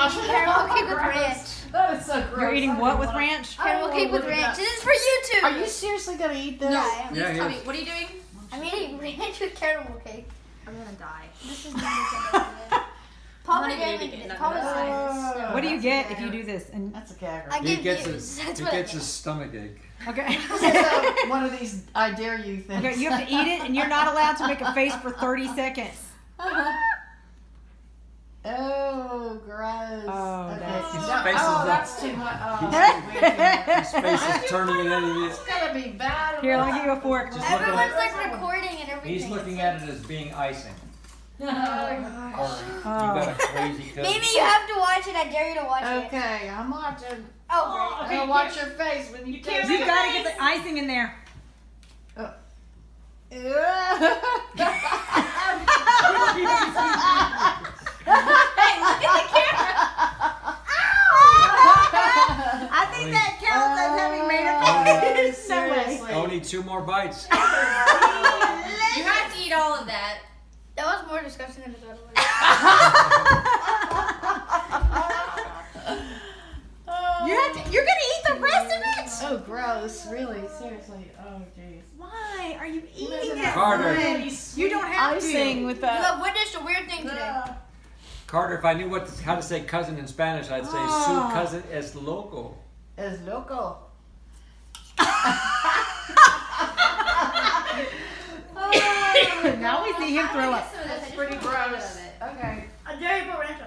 gosh. eating caramel cake with Gross. ranch. That is so gross. You're eating I what don't with wanna- ranch? I don't Caramel wanna cake with look at ranch. that. This is for YouTube. Are you seriously gonna eat this? Yeah, I am. Please Yeah, tell he me, is. what are you doing? I'm eating ranch with caramel cake. I'm gonna die. This is not Papa I'm not gave even me eating this. it. Papa Oh. said What do you That's get okay. if you do this? And That's a gagger. I He give gets views. his That's he what I gets get. his stomach ache. okay. This is one of these I dare you things. Okay, you have to eat it, and you're not allowed to make a face for 30 seconds. Oh, gross. Oh, okay. that's- His No, face is oh, up. that's too much. Oh, that's way too much. His face is turning in any It's gonna be bad. Here, let me give you a fork. Just look at Everyone's it. like recording and everything. He's looking at it as being icing. Or you Oh. got a crazy cousin. Maybe you have to watch it. I dare you to watch it. Okay, I'm watching. Oh, I'm great. gonna watch your face when you taste You it. gotta get the icing in there. I think that counts as having made a face. No way. Seriously. Only 2 more bites. You have to eat all of that. That was more disgusting than I thought it You're gonna eat the rest of it? Oh, gross. Really? Seriously? Oh, jeez. Why are you eating Listen, it? Carter. You don't have Icing to. with was. You have witnessed a weird thing today. Carter, if I knew how to say cousin in Spanish, I'd say Oh. su cousin es loco. Es loco. Now we see him throw up. Some of this, I just Pretty want a little bit gross. of it. Okay. I dare you to put ranch on